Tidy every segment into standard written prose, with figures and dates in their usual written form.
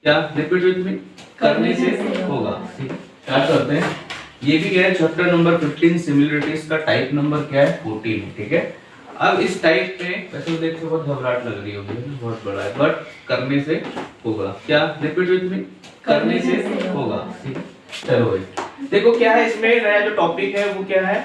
क्या repeat with me, करने से होगा। ठीक, स्टार्ट करते हैं। ये भी क्या है, चैप्टर नंबर 15 सिमिलरिटीज का टाइप नंबर क्या है 14। ठीक है, अब इस टाइप में वैसे देख के बहुत घबराहट लग रही होगी, बहुत बड़ा है, बट करने से होगा। क्या रिपीट विद मी, करने से होगा। ठीक, चलो भाई देखो क्या है इसमें नया जो टॉपिक है वो क्या है,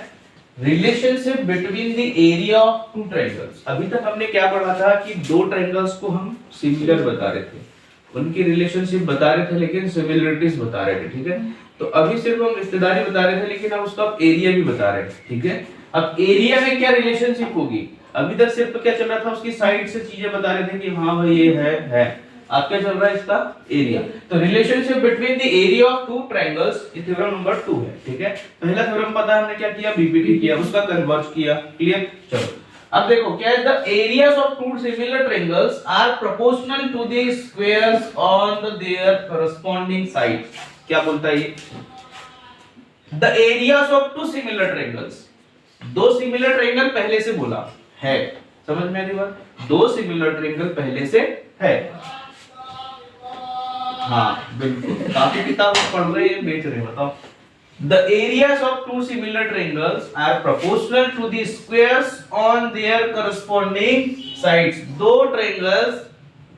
relationship between the area of two triangles. अभी तक हमने क्या पढ़ा था कि दो ट्रायंगल्स को हम सिमिलर बता रहे थे, उनकी रिलेशनशिप बता रहे थे लेकिन सिमिलरिटीज बता रहे थे। ठीक है, तो अभी सिर्फ हम रिश्तेदारी बता रहे थे लेकिन अब उसका एरिया भी बता रहे हैं। ठीक है, अब एरिया में क्या रिलेशनशिप होगी, अभी तक सिर्फ तो क्या चल रहा था, उसकी साइड से चीजें बता रहे थे कि हाँ भाई ये है। अब क्या चल रहा है, इसका एरिया। तो relationship between the area of two triangles, ये थ्योरम नंबर 2 है। ठीक है, पहला थ्योरम पता है हमने क्या किया, बीपीटी किया, उसका कन्वर्ज किया। क्लियर, चलो अब देखो क्या है, the areas of two similar triangles are proportional to the squares on their corresponding sides. क्या बोलता है ये, the areas of two similar triangles, दो सिमिलर ट्रायंगल पहले से बोला है, समझ में आ रही बात, दो सिमिलर ट्रायंगल पहले से है। हाँ बिल्कुल, काफी किताब पढ़ रहे हैं, बेच रहे हैं, बताओ। The areas of two similar triangles are proportional to the squares on their corresponding sides। दो triangles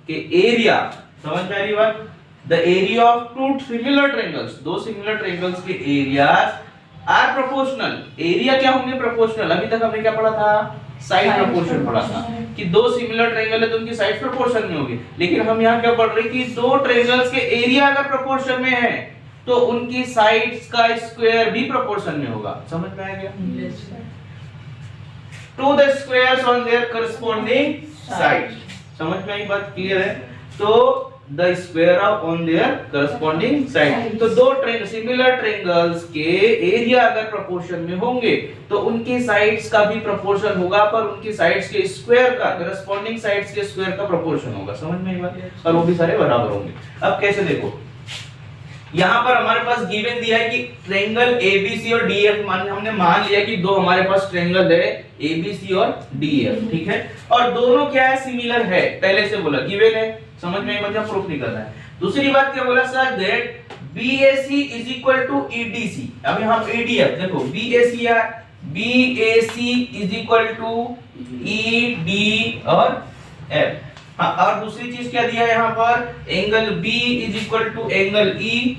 के एरिया, समझ में आ रही बात, the area of two similar triangles, दो similar triangles के एरियाज आर प्रोपोर्शनल, एरिया क्या होंगे, प्रोपोर्शनल। अभी तक हमने क्या पढ़ा था, साइड प्रोपोर्शन पढ़ा था कि दो सिमिलर ट्रायंगल है तो उनकी साइड प्रोपोर्शन में होगी, लेकिन हम यहाँ क्या पढ़ रहे हैं कि दो ट्रायंगल्स के एरिया अगर प्रोपोर्शन में है तो उनकी साइड्स का स्क्वायर भी प्रोपोर्शन में होगा। समझ में आ गया, to the squares on their corresponding side. समझ में आई बात, क्लियर है। तो the square of on their corresponding side, तो दो सिमिलर ट्रायंगल्स के एरिया अगर प्रोपोर्शन में होंगे तो उनकी साइड्स का भी प्रोपोर्शन होगा, पर उनकी साइड्स के स्क्वायर का, करस्पॉन्डिंग साइड्स के स्क्वायर का प्रोपोर्शन होगा। समझ में आई बात, और वो भी सारे बराबर होंगे। अब कैसे, देखो यहाँ पर हमारे पास गिवन दिया है कि ट्रायंगल एबीसी और डीएफ, हमने मान लिया कि दो हमारे पास ट्रायंगल है एबीसी और डीएफ। ठीक है, और दोनों क्या है, सिमिलर है, पहले से बोला गिवन है। समझ में, मतलब प्रूफ नहीं करना है। दूसरी बात क्या बोला sir, that BAC is equal to EDC. अब यहाँ एडीएफ देखो, बीएसी या BAC is equal to ED और एफ। हाँ, और दूसरी चीज क्या दिया है यहाँ पर, angle B is equal to angle E,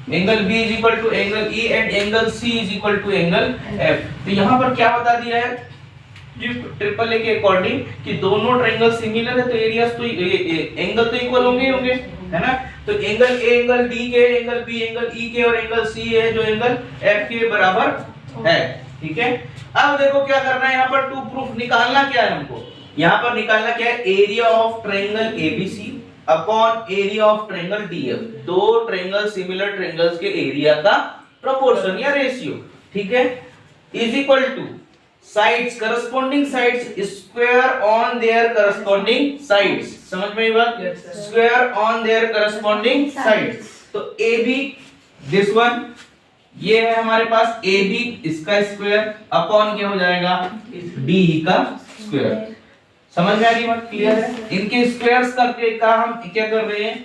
angle B is equal to angle E and angle C is equal to angle F. तो यहाँ पर क्या बता दिया है, ट्रिपल ए के अकॉर्डिंग कि दोनों ट्रायंगल सिमिलर है तो एरियाज तो एंगल तो इक्वल होंगे, है ना। तो एंगल ए एंगल डी के, एंगल बी एंगल ई के और एंगल सी है जो एंगल एफ के बराबर है। ठीक है, अब देखो क्या करना है यहाँ पर, टू प्रूफ निकालना क्या है हमको, यहाँ पर निकालना क्या है, area of triangle ABC upon area of triangle DF. दो ट्रायंगल सिमिलर ट्रायंगल्स के एरिया का प्रोपोर्शन या रेशियो, ठीक है, is equal two sides, corresponding sides square on their corresponding sides. समझ में आई बात, square on their corresponding sides. तो AB दिस वन, ये है हमारे पास AB, इसका स्क्वायर अपॉन क्या हो जाएगा, DE का स्क्वायर। समझ में आ रही बात, क्लियर है। इनके स्क्वायर्स करके का हम क्या कर रहे हैं,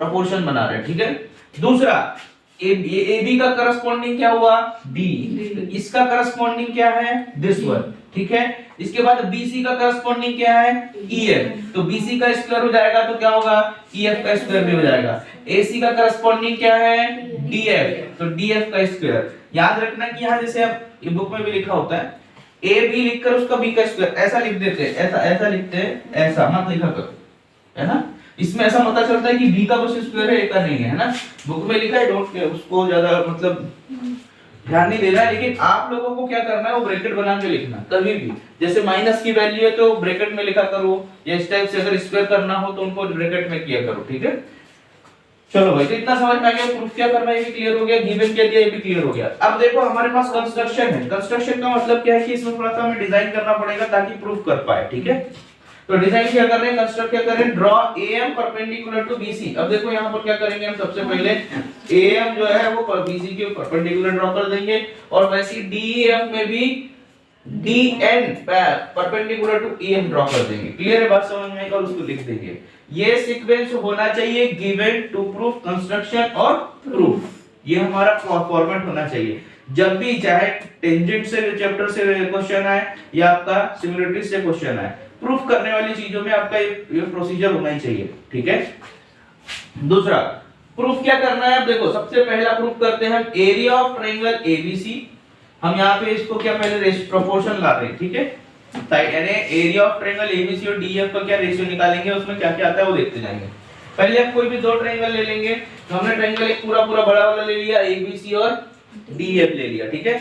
प्रोपोर्शन बना रहे हैं। ठीक है, दूसरा AB का करस्पॉन्डिंग क्या हुआ, D, इसका करस्पॉन्डिंग क्या है, दिस वन। ठीक है, इसके बाद BC का करस्पॉन्डिंग क्या है, EF, तो BC का स्क्वायर हो जाएगा तो क्या होगा, EF का स्क्वायर भी हो जाएगा। AC का करस्पॉन्डिंग क्या है, DF, तो DF का स्क्वायर। याद रखना कि यहाँ जैसे ये बुक में भी लिखा होता है A B लिखकर उसका B का स्क्वायर ऐसा लिख देते हैं, ऐसा लिखते हैं, ऐसा मत लिखा करो, है ना। इसमें ऐसा पता चलता है कि B का बस स्क्वायर है, A का नहीं है ना। बुक में लिखा है, डोंट केयर, उसको ज्यादा मतलब ध्यान नहीं देना है, लेकिन आप लोगों को क्या करना है, वो ब्रैकेट बना के लिखना कभी भी। जैसे माइनस की वैल्यू है तो ब्रैकेट में लिखा करो, या इस टाइप से अगर स्क्वायर करना हो तो उनको ब्रैकेट में किया करो। ठीक है, चलो भाई, तो इतना समझ में आ गया, प्रूफ क्या करना है ये भी क्लियर हो गया, गिवन क्या दिया ये भी क्लियर हो गया। अब देखो हमारे पास कंस्ट्रक्शन है, कंस्ट्रक्शन का मतलब क्या है कि इसमें थोड़ा सा हमें डिजाइन करना पड़ेगा ताकि प्रूफ कर पाए। ठीक है, तो डिजाइन क्या कर रहे हैं, कंस्ट्रक्ट क्या कर रहे हैं, draw AM perpendicular to BC। अब देखो यहाँ पर क्या करेंगे हम, सबसे पहले AM जो है वो BC के परपेंडिकुलर ड्रॉ कर देंगे, और वैसे DEF में भी DN perpendicular to EF draw कर देंगे। क्लियर है बात, समझ में आएगा, उसको लिख देंगे। ये सीक्वेंस होना चाहिए गिवन टू प्रूव कंस्ट्रक्शन और प्रूफ। ये हमारा फॉर्मेट होना चाहिए जब भी, चाहे टेंजेंट से चैप्टर से क्वेश्चन आए या आपका सिमिलरिटी से क्वेश्चन आए, प्रूफ करने वाली चीजों में आपका ये प्रोसीजर होना ही चाहिए। ठीक है। दूसरा प्रूफ क्या करना है, अब देखो सबसे पहला प्रूफ करते हैं हम एरिया ऑफ ट्रायंगल एबीसी। हम यहाँ पे इसको क्या पहले प्रोपोर्शन ला रहे हैं। ठीक है, यानी एरिया ऑफ ट्रायंगल एबीसी और डीएफ का क्या रेशियो निकालेंगे, उसमें क्या क्या आता है वो देखते जाएंगे। पहले हम कोई भी दो ट्रायंगल ले लेंगे, तो हमने ट्रायंगल एक पूरा पूरा बड़ा वाला ले लिया, एबीसी और डीएफ ले लिया। ठीक है,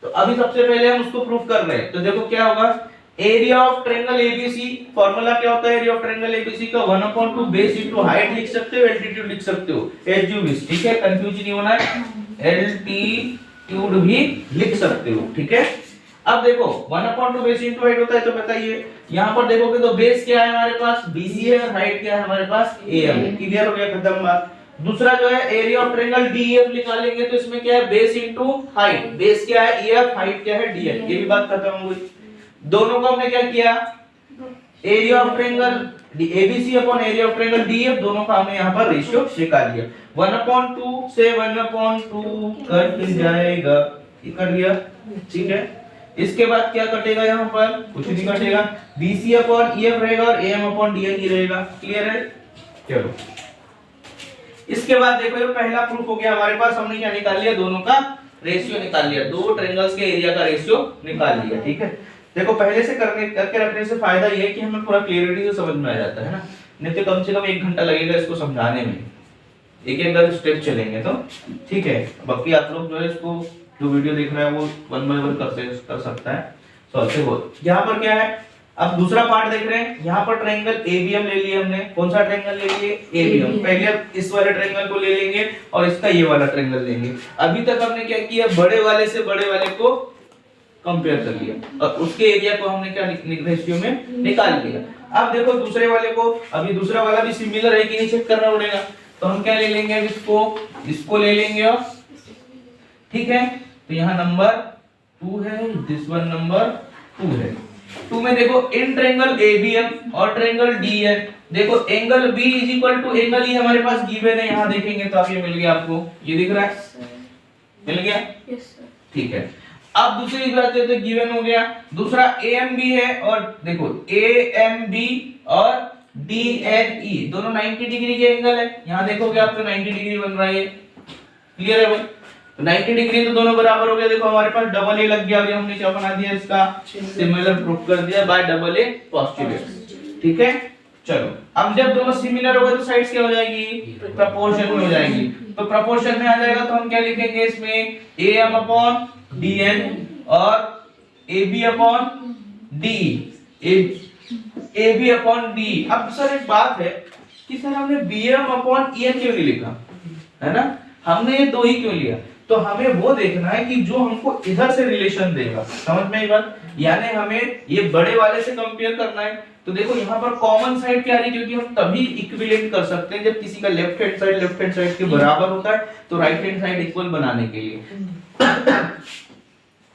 तो अभी सबसे पहले हम उसको प्रूफ कर रहे हैं। तो देखो क्या होगा, area of triangle ABC, formula क्या होता है एरिया ऑफ ट्रायंगल एबीसी का, 1/2 बेस इनटू हाइट लिख सकते हो, एल्टीट्यूड लिख सकते हो, एच यू विश। ठीक है, कंफ्यूज नहीं होना है, एल्टीट्यूड भी लिख सकते हो। ठीक है, अब देखो 1/2 बेस इनटू हाइट होता है, तो बताइए यहां पर देखोगे तो बेस क्या है हमारे पास, बीसी है, और हाइट क्या है हमारे पास, एएम। क्लियर हो गया, खत्म बात। दूसरा जो है एरिया ऑफ ट्रायंगल डीएफ निकालेंगे, तो इसमें क्या है, बेस इनटू हाइट, बेस क्या है एएफ, हाइट क्या है डीएफ। ये भी बात खत्म हो गई। दोनों को हमने क्या किया, area of triangle ABC upon area of triangle DF, दोनों का हमने यहाँ पर रेशियो निकाल लिया। 1/2 से 1/2 कट जाएगा, ये कट गया। ठीक है, इसके बाद क्या कटेगा, यहाँ पर कुछ नहीं कटेगा, बीसी अपॉन ईएफ रहेगा और एएम अपॉन डीएन ही रहेगा। क्लियर है, चलो इसके बाद देखो ये पहला प्रूफ हो गया हमारे पास, हमने क्या निकाल लिया, दोनों का रेशियो निकाल लिया, दो ट्रायंगल्स के एरिया का रेशियो निकाल लिया। ठीक है, देखो पहले से करके रखने से फायदा ये है कि हमें पूरा क्लियरिटी से समझ में आ जाता है ना, नहीं तो कम से कम 1 घंटा लगेगा इसको समझाने में, एक एक बार स्टेप चलेंगे तो। ठीक है, बाकी आप लोग जो है इसको, जो वीडियो देख रहे हैं वो 1 बाय 1 कर सकता है सॉल्व। देखो यहाँ पर क्या है, अब दूसरा पार्ट देख रहे हैं, यहाँ पर ट्रायंगल एबीएम ले लिए हमने। कौन सा ट्रायंगल ले लिए, एबीएम। पहले अब इस वाले ट्रायंगल को ले लेंगे और इसका ये वाला ट्रायंगल लेंगे। अभी तक हमने क्या किया, बड़े वाले से बड़े वाले को कंपेयर कर लिया और उसके एरिया को हमने क्या रेशियो में निकाल लिया। अब देखो दूसरे वाले को, अभी दूसरा वाला भी सिमिलर है कि नहीं चेक करना पड़ेगा, तो हम क्या ले लेंगे, इसको ले लेंगे। और ठीक है, तो यहाँ नंबर 2 है, दिस वन नंबर 2 है। 2 में देखो इन ट्रायंगल एबीएम और ट्रायंगल डीएन, देखो angle B is equal to angle E हमारे पास गिवन है, यहाँ देखेंगे तो आप ये मिल गया, आपको ये दिख रहा है, मिल गया। Yes sir. ठीक है, अब दूसरी बात है, तो गिवन हो गया। दूसरा एएमबी है, और देखो एएमबी और डीएनई दोनों 90 डिग्री के एंगल है, यहाँ देखोगे आपको 90 डिग्री बन रहा है। क्लियर है भाई, तो 90 डिग्री तो दोनों बराबर हो गया। देखो हमारे पास डबल ए लग गया, अभी हमने क्या बना दिया, इसका सिमिलर प्रूफ कर दिया बाय डबल ए पोस्टुलेट। ठीक है, चलो अब जब दोनों सिमिलर होगा तो साइड्स क्या हो जाएगी, प्रोपोर्शन में हो जाएगी। तो प्रोपोर्शन में आ जाएगा तो हम क्या लिखेंगे इसमें, एएम अपॉन डीएन और AB upon D, AB upon D. अब सर एक बात है कि सर हमने बीएम अपॉन ईएन क्यों नहीं लिखा, है ना, हमने ये दो ही क्यों लिया, तो हमें वो देखना है कि जो हमको इधर से रिलेशन देगा, समझ में आई बात, यानी हमें ये बड़े वाले से कंपेयर करना है। तो देखो यहाँ पर कॉमन साइड क्या है, क्योंकि हम तभी इक्विवेलेंट कर सकते हैं जब किसी का लेफ्ट हैंड साइड के बराबर होता है, तो राइट हैंड साइड इक्वल बनाने के लिए।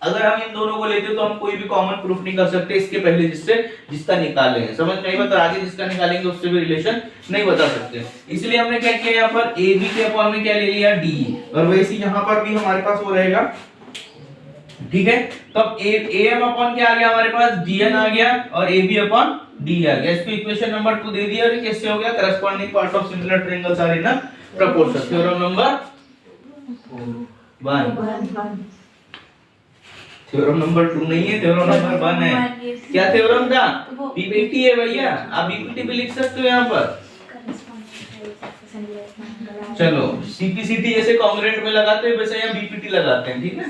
अगर हम इन दोनों को लेते तो हम कोई भी कॉमन प्रूफ नहीं कर सकते इसके पहले जिसका निकालेंगे, समझ में आई बात, आगे जिसका निकालेंगे उससे भी रिलेशन नहीं बता सकते। इसलिए हमने क्या किया, यहाँ पर AB के अपॉन में क्या ले लिया, DE, और वैसे यहाँ पर भी हमारे पास वो रहेगा। ठीक है, तो अब AM अपॉन क्या आ गया हमारे पास, DN आ गया, और AB अपॉन D आ गया। इसको इक्वेशन नंबर 2 दे दिया, और कैसे हो गया, corresponding part of similar triangles are in proportion. Theorem number 1, theorem number 2 नहीं है, थ्योरम नंबर 1 है। क्या थ्योरम था, पीपीटी है भैया, आप पीपीटी भी लिख सकते हो यहाँ पर। चलो सीपीसीटी जैसे कॉन्ग्रुएंट में लगाते हैं वैसे यहाँ बीपीटी लगाते हैं। ठीक है,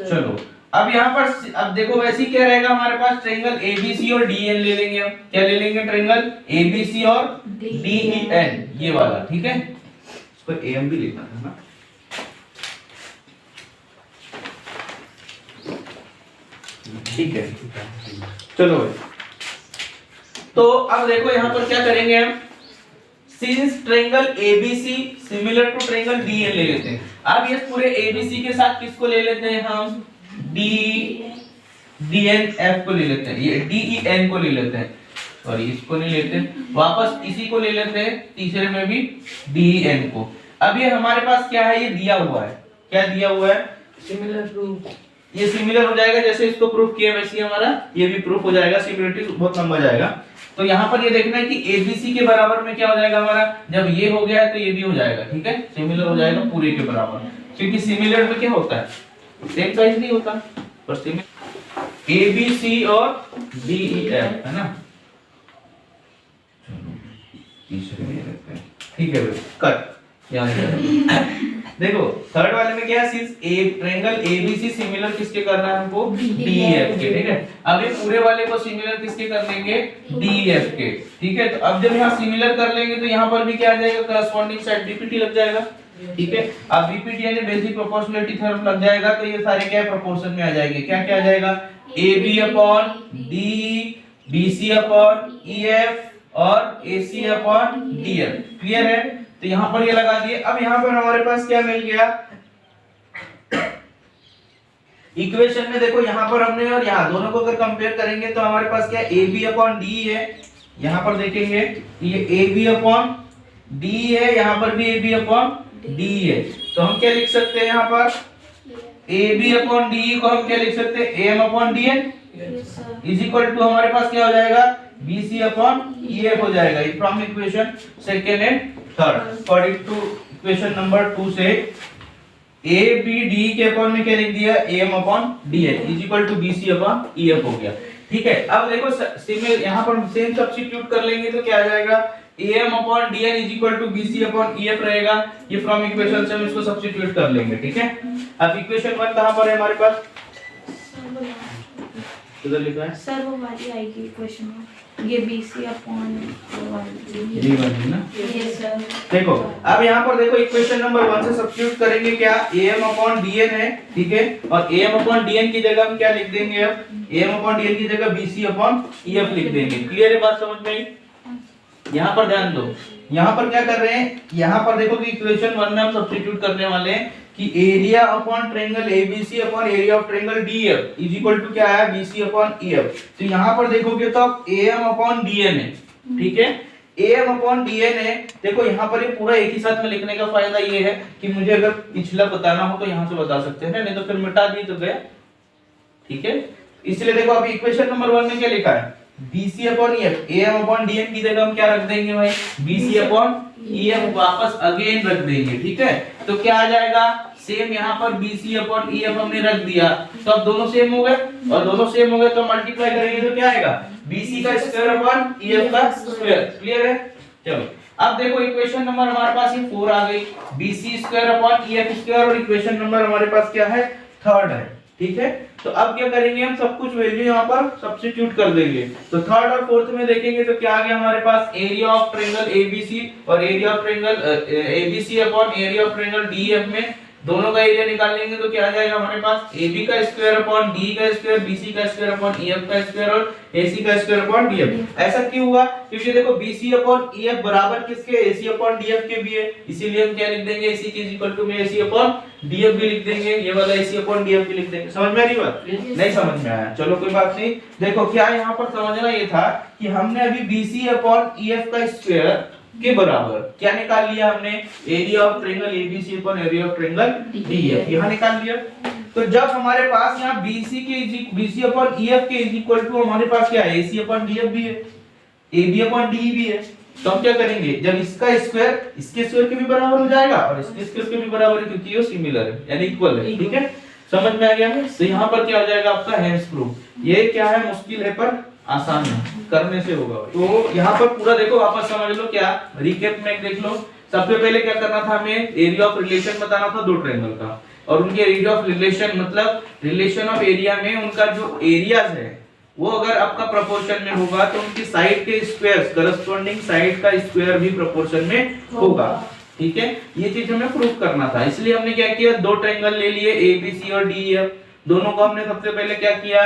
चलो अब यहाँ पर अब देखो वैसे ही क्या रहेगा हमारे पास, ट्रायंगल एबीसी और डीएन ले लेंगे हम। क्या ले लेंगे, ट्रायंगल एबीसी और डीईएन, ये वाला। ठीक है, इसको एएम भी लिखना है ना। ठीक है, चलो तो अब देखो यहाँ पर क्या करेंगे हम, since triangle ABC similar to triangle DN ले लेते हैं। अब ये पूरे ABC के साथ किसको ले लेते हैं हम, DNF को ले लेते हैं, ये DEN को ले लेते हैं। सॉरी इसको नहीं लेते, वापस इसी को ले लेते हैं, तीसरे में भी DEN को। अब ये हमारे पास क्या है, ये दिया हुआ है, क्या दिया हुआ है, सिमिलर प्रूफ। ये सिमिलर हो जाएगा, जैसे इसको प्रूफ किया वैसे ही हमारा ये भी प्रूफ हो जाएगा, सिमिलरिटी बहुत लंबा जाएगा। तो यहाँ पर ये देखना है कि ABC के बराबर में क्या हो जाएगा हमारा, जब ये हो गया है तो ये भी हो जाएगा, ठीक है, सिमिलर हो जाएगा पूरे के बराबर, क्योंकि सिमिलर में क्या होता है, सेम साइज नहीं होता, पर सिमिलर ABC और DEF है ना, तीसरे में रखते हैं, ठीक है भाई, कट यहाँ देखो थर्ड वाले में क्या है, सिंस ए ट्रायंगल ABC सिमिलर किसके करना है हमको, DEF के, ठीक है। अब ये पूरे वाले को सिमिलर किसके कर लेंगे, DEF के, ठीक है। तो अब जब यहाँ सिमिलर कर लेंगे तो यहाँ पर भी क्या आ जाएगा, करस्पॉन्डिंग साइड BPT लग जाएगा, ठीक है। अब BPT यानी बेसिक प्रोपोर्शनलिटी थ्योरम लग जाएगा, तो ये सारे क्या प्रोपोर्शन में आ जाएंगे, क्या क्या आ जाएगा, AB upon DE, BC upon EF और AC अपॉन DF, क्लियर है। तो यहाँ पर ये लगा दिए। अब यहाँ पर हमारे पास क्या मिल गया, इक्वेशन में देखो यहाँ पर हमने और यहाँ दोनों को अगर कंपेयर करेंगे तो हमारे पास क्या AB अपॉन DE है, यहाँ पर देखेंगे ये AB अपॉन DE है, यहाँ पर भी AB अपॉन DE है। तो हम क्या लिख सकते हैं, यहाँ पर AB अपॉन DE को हम क्या लिख सकते हैं, AM upon DN is equal to हमारे पास क्या हो जाएगा, BC अपॉन EF हो जाएगा। From equation second and third, according to equation number 2 से ABD के अपॉन में क्या लिख दिया, AM upon DN is equal to BC upon EF हो गया, ठीक है। अब देखो सिमिलर यहाँ पर सेम सब्स्टिट्यूट कर लेंगे तो क्या आ जाएगा, AM upon DN is equal to BC upon EF रहेगा। ये फ्रॉम इक्वेशन से हम इसको सब्स्टिट्यूट कर लेंगे, ठीक है। अब इक्वेशन 1 कहां पर है हमारे पास, किधर लिखा है सर, वो वाली आएगी इक्वेशन में, ये BC अपॉन D1 है ना, ये सर। देखो अब यहाँ पर देखो इक्वेशन नंबर 1 से सब्स्टिट्यूट करेंगे, क्या AM अपॉन DN है, ठीक है, और AM अपॉन DN की जगह हम क्या लिख देंगे, अब AM अपॉन DN की जगह BC अपॉन EF लिख देंगे। क्लियर है बात, समझ में आई। यहाँ पर ध्यान दो, यहाँ पर क्या कर रहे हैं, यहाँ पर देखो कि इक्वेशन 1 में हम सब्स्टिट्यूट करने वाले हैं कि area upon triangle ABC upon area of triangle DF is equal to क्या है, BC अपॉन EF। तो यहाँ पर देखोगे तो AM अपॉन DN है, ठीक है, AM अपॉन DN है। देखो यहाँ पर ये पूरा एक ही साथ में लिखने का फायदा ये है कि मुझे अगर पिछला बताना हो तो यहाँ से बता सकते हैं, नहीं तो फिर मिटा दिए तो गया, ठीक है। इसलिए देखो अभी इक्वेशन नंबर 1 में क्या लिखा है, BC upon EF, AM upon DN की जगह हम क्या रख देंगे भाई, BC अपॉन EF वापस अगेन रख देंगे, ठीक है। तो क्या आ जाएगा, सेम यहाँ पर BC अपॉन EF हमने रख दिया, तो अब दोनों सेम हो गए, और दोनों सेम हो गए तो मल्टीप्लाई करेंगे तो क्या आएगा, BC का स्क्वायर अपॉन EF का स्क्वायर। क्लियर है, चलो अब देखो इक्वेशन नंबर हमारे पास ये 4 आ गई, BC square upon EF square, और इक्वेशन नंबर हमारे पास क्या है, थर्ड है, ठीक है। तो अब क्या करेंगे, हम सब कुछ वैल्यू यहाँ पर सब्स्टिट्यूट कर देंगे। तो थर्ड और फोर्थ में देखेंगे तो क्या आ गया हमारे पास, एरिया ऑफ ट्रायंगल ABC और area of triangle ABC upon area of triangle DF में दोनों का एरिया निकाल लेंगे तो क्या आ जाएगा हमारे पास, AB का स्क्वायर अपॉन DE का स्क्वायर, BC का स्क्वायर अपॉन EF का स्क्वायर और AC का स्क्वायर अपॉन DF। ऐसा क्यों हुआ, क्योंकि देखो BC अपॉन EF बराबर किसके, AC अपॉन DF के भी है, इसीलिए हम क्या लिख देंगे, AC के इक्वल टू में AC अपॉन DF भी लिख देंगे, ये वाला AC अपॉन DF भी लिख देंगे। समझ में आ रही बात, नहीं समझ में आया, चलो कोई बात नहीं। देखो क्या यहाँ पर समझना ये था कि हमने अभी BC अपॉन EF का स्क्वायर के बराबर क्या निकाल लिया हमने, area of triangle ABC upon area of triangle DF, यहाँ निकाल लिया। तो जब हमारे पास यहाँ BC अपॉन EF के इज इक्वल टू हमारे पास क्या है, AC अपॉन DF भी है, AB अपॉन DE भी है, तो हम क्या करेंगे, जब इसका स्क्वायर इसके स्क्वायर के भी बराबर हो जाएगा और इसके स्क्वायर के भी बराबर है, क्योंकि ये सिमिलर है यानी इक्वल है, ठीक है, समझ में आ गया। तो यहाँ पर क्या हो जाएगा आपका हेंस प्रूफ। ये क्या है, मुश्किल है पर आसान है, करने से होगा। तो यहाँ पर पूरा देखो, वापस समझ लो, क्या रिकैप में देख लो। सबसे पहले क्या करना था हमें, एरिया ऑफ रिलेशन बताना था दो ट्रायंगल का, और उनके एरिया ऑफ रिलेशन मतलब रिलेशन ऑफ एरिया में उनका जो एरियाज है वो अगर आपका प्रोपोर्शन में होगा तो उनकी साइड के स्क्वायर्स, करस्पॉन्डिंग साइड का स्क्वायर भी प्रोपोर्शन में होगा, ठीक है। ये चीज हमें प्रूफ करना था, इसलिए हमने क्या किया, दो ट्रायंगल ले लिए ABC और DEF, दोनों को हमने सबसे पहले क्या किया,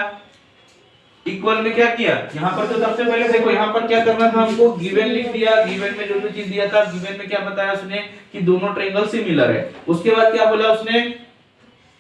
इक्वल में क्या किया, यहाँ पर तो सबसे पहले देखो यहाँ पर क्या करना था हमको, गिवन लिख दिया, गिवन में जो चीज दिया था, गिवन में क्या बताया उसने कि दोनों ट्रायंगल सिमिलर है। उसके बाद क्या बोला उसने,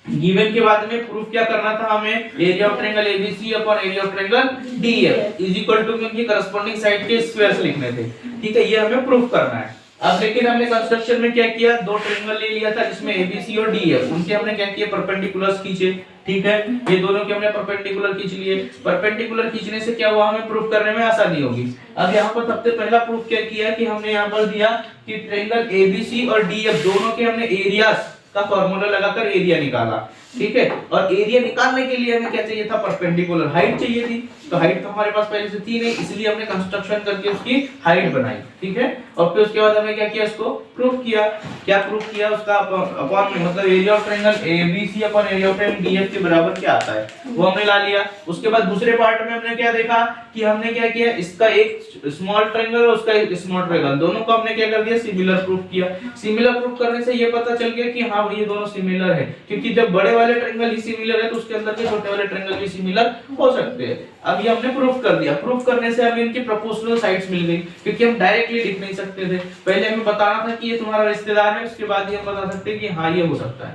गिवन के बाद में प्रूफ क्या करना था हमें, area of triangle ABC upon area of triangle DF is equal to उनकी करस्पॉन्डिंग साइड के स्क्वायर्स लिखने थे। ठीक है, ये हमें प्रूफ करना है। अब लेकिन हमने कंस्ट्रक्शन में क्या किया, दो ट्रायंगल ले लिया था जिसमें एबीसी और डीएफ, उनके हमने क्या किया, परपेंडिकुलर्स खींचे। ठीक है, ये दोनों के हमने परपेंडिकुलर खींच लिए। परपेंडिकुलर खींचने से क्या हुआ, हमें प्रूफ करने में आसानी होगी। अब यहाँ पर सबसे पहला प्रूफ क्या किया कि हमने यहाँ पर दिया कि ट्रायंगल एबीसी और डीएफ दोनों के हमने एरियाज का फार्मूला लगाकर एरिया निकाला। ठीक है, और एरिया निकालने के लिए हमें क्या चाहिए था, परपेंडिकुलर हाइट चाहिए थी। तो हाइट तो हमारे पास पहले से थी नहीं, इसलिए हमने कंस्ट्रक्शन करके उसकी हाइट बनाई। ठीक है, और फिर उसके बाद हमने क्या किया, इसको प्रूफ किया। क्या प्रूफ किया, उसका अपॉन मतलब area of triangle ABC upon area of triangle DF के बराबर क्या आता है वो हमने ला लिया। उसके बाद दूसरे पार्ट में हमने क्या देखा कि हमने क्या किया, इसका एक स्मॉल ट्रायंगल और उसका एक स्मॉल ट्रायंगल, दोनों को हमने क्या कर दिया, सिमिलर प्रूफ किया। सिमिलर प्रूफ करने से ये पता चल गया कि हाँ ये दोनों सिमिलर है, क्योंकि जब बड़े वाले ट्रायंगल ही सिमिलर है तो उसके अंदर के छोटे वाले ट्रायंगल भी सिमिलर हो सकते हैं। अब ये हमने प्रूफ कर दिया। प्रूफ करने से हमें इनकी प्रोपोर्शनल साइड्स मिल गई, क्योंकि हम डायरेक्टली लिख नहीं सकते थे। पहले हमें बताना था कि ये तुम्हारा रिश्तेदार है, उसके बाद ही हम बता सकते हैं कि हाँ ये हो सकता है।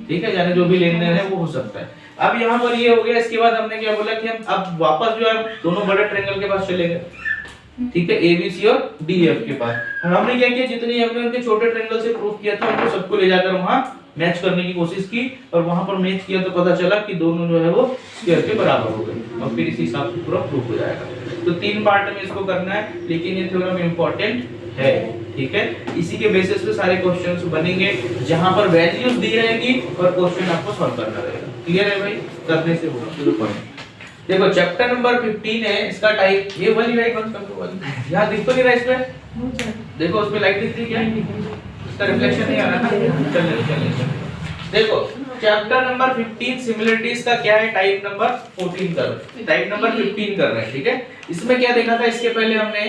ठीक है, यानी जो भी लेन देन है वो हो सकता है। अब यहाँ पर ये हो गया। इसके बाद हमने क्या बोला कि हम अब वापस जो है दोनों बड़े ट्रायंगल के पास चले गए। ठीक है, एबीसी और डीएफ के पास हमने क्या किया, जितनी हमने उनके छोटे ट्रायंगल से प्रूफ किया था उनको सबको ले जाकर वहां मैच करने की कोशिश की, और वहां पर मैच किया तो पता चला कि दोनों जो है वो स्क्वायर के बराबर हो गए, और फिर इसी हिसाब से पूरा प्रूफ हो जाएगा। तो 3 पार्ट में इसको करना है, लेकिन ये थ्योरम इंपॉर्टेंट है। ठीक है, इसी के बेसिस पे सारे क्वेश्चंस बनेंगे, जहां पर वैल्यूज दी रहेगी और क्वेश्चन आपको सॉल्व करना रहेगा। क्लियर है भाई, करने से होगा। देखो चैप्टर नंबर 15 है, इसका टाइप ये वाली लाइट बंद कर दो वाली, यहां दिख तो नहीं रहा इसमें, देखो उसमें लाइट दिख रही है क्या, इसका रिफ्लेक्शन नहीं आ रहा ना। चलिए देखो चैप्टर नंबर 15 सिमिलरिटीज का क्या है, टाइप नंबर 14 कर रहे हैं, टाइप नंबर 15 कर रहे हैं। ठीक है, इसमें क्या देखा था, इसके पहले हमने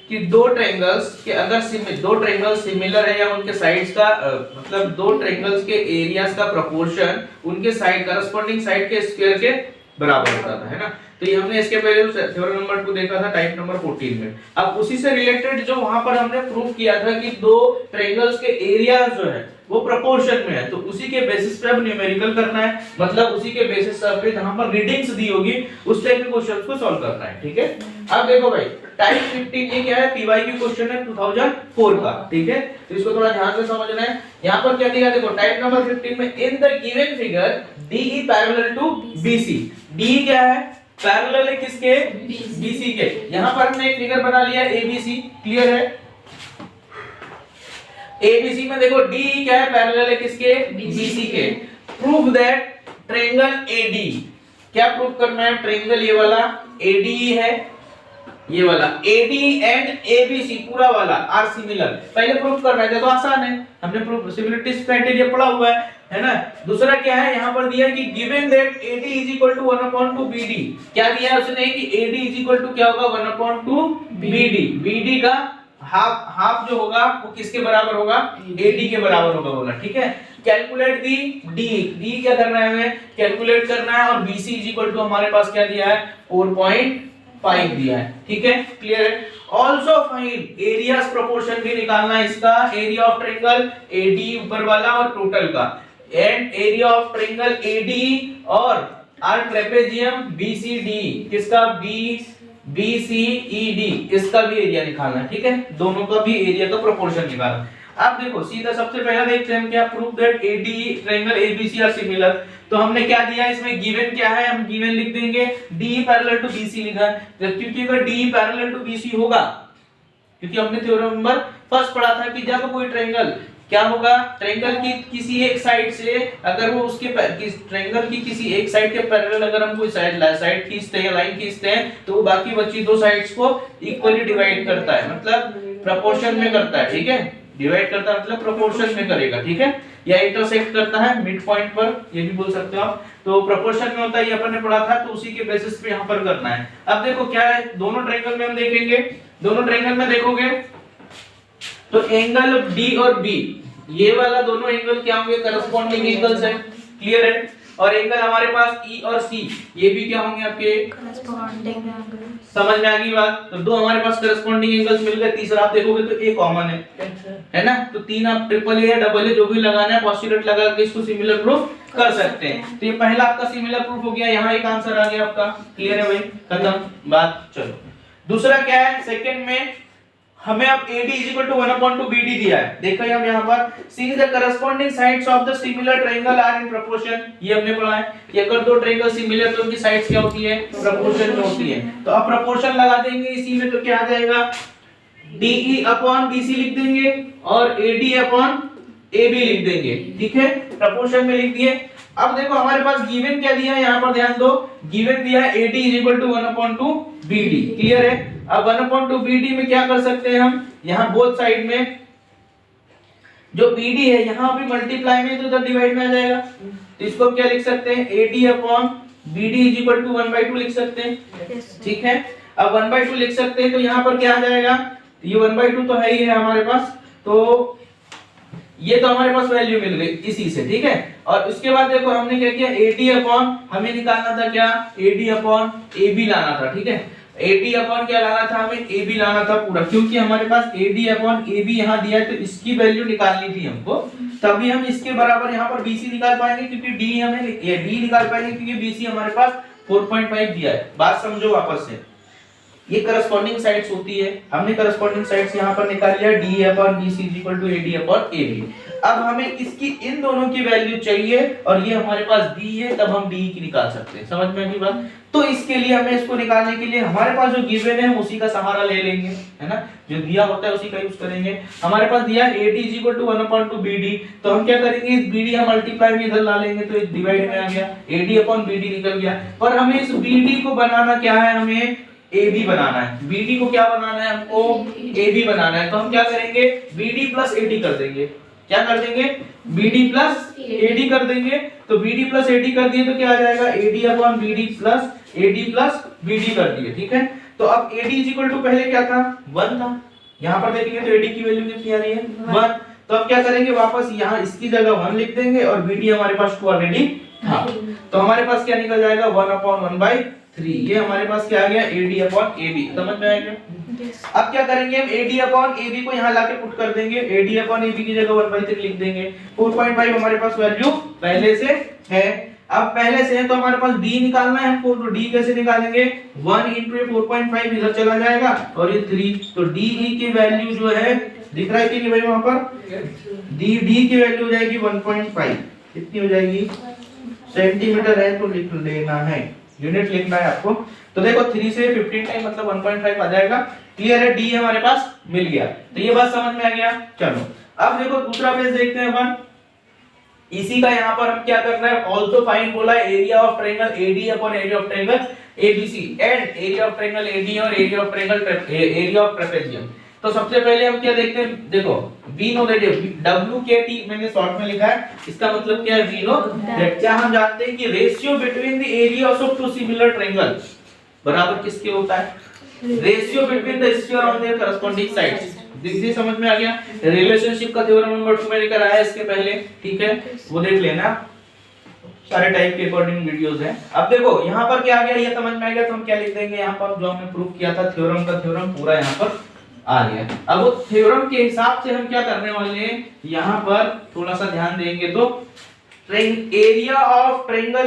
कि दो ट्रायंगल्स के अगर दो ट्रायंगल्स सिमिलर है या उनके साइड्स का मतलब दो ट्रायंगल्स के एरियाज का प्रोपोर्शन उनके साइड करस्पॉन्डिंग साइड के स्क्वायर के बराबर होता था, है ना। तो ये हमने इसके पहले थ्योरम नंबर 2 देखा था टाइप नंबर 14 में। अब उसी से रिलेटेड जो वहां पर हमने प्रूव किया था कि दो ट्रायंगल्स के एरियाज जो है वो प्रोपोर्शन में है, तो उसी के बेसिस पे अब न्यूमेरिकल करना है, मतलब उसी के बेसिस पे जहां पर रीडिंग्स दी होगी उस टाइप के क्वेश्चंस को सॉल्व करना है। ठीक है, अब देखो भाई टाइप 15 ये क्या है, पीवाईक्यू क्वेश्चन है 2004 का। ठीक है, तो इसको थोड़ा ध्यान से समझना है। यहां पर क्या दिया, देखो टाइप नंबर 15 में in the given figure DE parallel to BC। DE क्या है, पैरेलल है किसके, BC के। यहां पर हमने एक फिगर बना लिया ABC, क्लियर है। ABC में देखो DE क्या है, पैरेलल है किसके, BC के। प्रूव दैट ट्रायंगल AD, क्या प्रूव करना है, ट्रायंगल ये वाला ADE है, ये वाला AD एंड ABC पूरा वाला आर सिमिलर, पहले प्रूफ करना है, तो आसान है, हमने प्रूफ सिमिलरिटीज क्राइटेरिया पढ़ा हुआ है ना। दूसरा क्या है, यहां पर दिया कि given that AD is equal to 1/2 BD, क्या दिया है उसने कि AD इज इक्वल टू क्या होगा, 1/2 BD। BD का हाफ जो होगा वो किसके बराबर होगा, AD के बराबर होगा बोला। ठीक है, कैलकुलेट दी D क्या करना है, हमें कैलकुलेट करना है, और BC इज इक्वल टू हमारे पास क्या दिया है, 4.5 दिया है। ठीक है, क्लियर है। ऑल्सो फाइंड एरियाज प्रोपोर्शन भी निकालना है इसका, एरिया ऑफ ट्रायंगल AD ऊपर वाला और टोटल का, and area of triangle AD और आर ट्रेपेजियम BCD, किसका BCED, इसका भी एरिया निकालना है। ठीक है, दोनों का भी एरिया का प्रोपोर्शन निकालना। अब देखो सीधा सबसे पहला देखते हैं हम क्या, proof that AD triangle ABC are similar. तो हमने क्या दिया इसमें, गिवन क्या है, हम गिवन लिख देंगे DE पैरेलल टू BC लिखा है, क्योंकि अगर DE पैरेलल टू BC होगा, क्योंकि हमने थ्योरम नंबर फर्स्ट पढ़ा था कि जब कोई ट्रायंगल क्या होगा, ट्रायंगल की किसी एक साइड से अगर वो उसके ट्रायंगल की किसी एक साइड के पैरेलल अगर हम कोई साइड खींचते हैं, लाइन खींचते हैं, तो वो बाकी बची दो साइड्स को इक्वली डिवाइड करता है, मतलब प्रोपोर्शन में करता है। ठीक है, डिवाइड करता है मतलब प्रोपोर्शन में करेगा। ठीक है, या इंटरसेक्ट करता है मिड पॉइंट पर, ये भी बोल सकते हो आप, तो प्रोपोर्शन में होता है, ये अपन ने पढ़ा था, तो उसी के बेसिस पे यहां पर करना है। अब देखो क्या है, दोनों ट्रायंगल में हम देखेंगे, दोनों ट्रायंगल में देखोगे तो एंगल D और B, ये वाला दोनों एंगल क्या होंगे, करस्पॉन्डिंग एंगल्स है, क्लियर है। और एंगल हमारे पास E और C, ये भी क्या होंगे आपके करस्पॉन्डिंग एंगल्स। समझ में आ गई बात? तो दो हमारे पास करस्पॉन्डिंग एंगल्स मिल गए, तीसरा आप देखोगे तो ए कॉमन है ना? तो तीन आप ट्रिपल ए या डबल ए जो भी लगाना है पोस्टुलेट लगा के इसको सिमिलर प्रूफ कर सकते हैं। तो ये पहला आपका सिमिलर प्रूफ हो गया, यहाँ एक आंसर आ गया आपका। क्लियर है भाई? खत्म बात। चलो दूसरा क्या है, सेकंड में हमें अब AD = 1/2BD दिया है। देखो हम यहाँ पर see the corresponding sides of the similar triangle are in proportion, ये हमने पढ़ा है कि अगर दो ट्रायंगल सिमिलर तो उनकी साइड्स क्या होती है, प्रोपोर्शन में होती है। तो अब प्रोपोर्शन लगा देंगे इसी में, तो क्या आ जाएगा, DE/BC लिख देंगे और AD/AB लिख देंगे। ठीक है, प्रोपोर्शन में लिख दिए। अब देखो हमारे पास गिवन क्या दिया है, यहाँ पर ध्यान दो, गिवन दिया है AD = 1/2BD। क्लियर है? अब 1/2BD में क्या कर सकते हैं हम, यहाँ बोथ साइड में जो BD है यहाँ भी मल्टीप्लाई में तो इधर डिवाइड में आ जाएगा। तो इसको क्या लिख सकते हैं, AD/BD = 1/2 लिख सकते हैं। ठीक है, अब 1/2 लिख सकते हैं। तो यहाँ पर क्या आ जाएगा, ये 1/2 तो है ही है हमारे पास, तो ये तो हमारे पास वैल्यू मिल गई इसी से। ठीक है, और उसके बाद देखो हमने क्या किया, हमें निकालना था क्या, AD/AB लाना था। ठीक है, AD/ क्या लाना था, हमें AB लाना था पूरा, क्योंकि हमारे पास AD/AB यहाँ दिया है तो इसकी वैल्यू निकालनी थी हमको। तभी हम इसके बराबर यहाँ पर BC निकाल पाएंगे, क्योंकि D निकाल पाएंगे क्योंकि BC हमारे पास 4.5 दिया है। बात समझो वापस से, ये करस्पॉन्डिंग साइड्स होती है, हमने करस्पॉन्डिंग साइड्स यहाँ पर निकाल लिया, DE/BC = AD/AB। अब हमें इसकी इन दोनों की वैल्यू चाहिए और ये हमारे पास D है, तब हम D की निकाल सकते हैं। समझ में आई बात? तो इसके लिए हमें इसको निकालने के लिए हमारे पास जो गिवन है हम उसी का सहारा ले लेंगे, है ना? जो दिया होता है उसी का यूज करेंगे। हमारे पास दिया है AD = 1/2BD, तो हम क्या करेंगे, इस BD हम मल्टीप्लाई में इधर ला लेंगे तो इस डिवाइड में आ गया, AD/BD निकल गया। पर हमें इस BD को बनाना क्या है, हमें AB बनाना है। BD को क्या बनाना है, हमको AB बनाना है। तो हम क्या करेंगे, BD + AD कर देंगे। क्या कर देंगे, BD + AD कर देंगे। तो BD + AD कर दिए तो क्या आ जाएगा, AD/BD + AD + BD कर दिए। ठीक है, तो अब AD = पहले क्या था, 1 था। यहाँ पर देखेंगे तो AD की वैल्यू कितनी आ रही है, 1। तो अब क्या करेंगे, वापस यहाँ इसकी जगह 1 लिख देंगे और BD हमारे पास 2 ऑलरेडी था। तो हमारे पास क्या निकल जाएगा, 1/1/3। ये हमारे पास क्या आ गया, AD/AB। समझ में आएगा? अब क्या करेंगे, हम AD/AB को यहाँ लाके पुट कर देंगे, AD/AB की जगह 1/3 लिख देंगे। 4.5 हमारे पास वैल्यू पहले से है। अब पहले से है तो हमारे पास D निकालना है हमको, तो D कैसे निकालेंगे, 1 × 4.5 इधर चला जाएगा और ये 3, तो DE की वैल्यू जो है, दिख रहा है कि नहीं भाई, वहां पर D की वैल्यू हो जाएगी 1.5। कितनी हो जाएगी, सेंटीमीटर है तो लिख लेना है, यूनिट लिखना है आपको। तो देखो 3 से 15 टाइम मतलब 1.5 आ जाएगा। क्लियर है, D हमारे पास मिल गया। तो ये बात समझ में आ गया। चलो अब देखो दूसरा पेज देखते हैं अपन। इसी का यहाँ पर हम क्या करना है, ऑल्सो फाइंड बोला है area of triangle AD/area of triangle ABC and area of triangle AD और area of triangle area of trapezium. तो सबसे पहले हम क्या देखते हैं, देखो वी नो दैट WKT मैंने शॉर्ट में लिखा है, इसका मतलब क्या है, वी नो दैट। क्या हम जानते हैं कि ratio between the areas of two similar triangle बराबर किसके होता है, ratio between the sphere on their corresponding sides. देखिए समझ में आ गया। रिलेशनशिप का थ्योरम नंबर 2 में लेकर आया इसके पहले, ठीक है, वो देख लेना, सारे टाइप के अकॉर्डिंग वीडियोस हैं। अब देखो यहाँ पर क्या आ गया, ये समझ में आ गया। तो हम क्या लिख देंगे यहाँ पर, जो हमने प्रूफ किया था थ्योरम का थ्योरम पूरा यहाँ पर आ गया। अब वो थ्योरम के हिसाब से हम क्या करने वाले हैं, यहाँ पर थोड़ा सा ध्यान देंगे तो area of triangle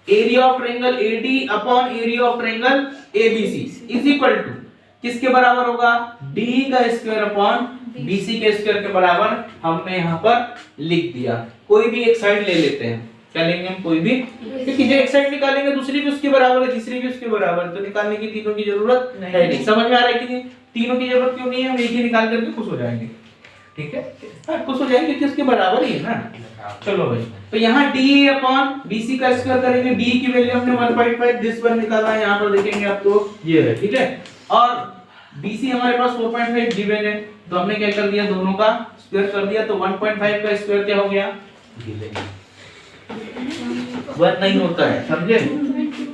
AD upon area of triangle ABC is equal to किसके बराबर होगा, D का स्क्वायर अपॉन BC के स्क्वायर के बराबर हमने यहाँ पर लिख दिया। कोई भी एक साइड ले लेते हैं, क्या लेंगे हम, कोई भी, क्योंकि जो एक साइड निकालेंगे दूसरी भी उसके बराबर है, तीसरी भी उसके बराबर है, तो निकालने की तीनों की जरूरत है नहीं। समझ में आ रहा है कि नहीं, तीनों की जरूरत क्यों नहीं है, हम एक ही निकाल करके खुश हो जाएंगे। ठीक है, हाँ खुश हो जाएंगे क्योंकि उसके बराबर ही है ना। चलो भाई, तो यहाँ D अपॉन BC का स्क्वायर करेंगे, D की वैल्यू हमने 1.5 दिस पर निकाला है, यहाँ पर देखेंगे आप तो ये है, ठीक है। और BC हमारे पास 4.5 गिवन है, तो हमने क्या कर दिया, दोनों का स्क्वायर कर दिया, तो 1.5 का स्क्वायर क्या हो गया, 1 नहीं होता है, समझे।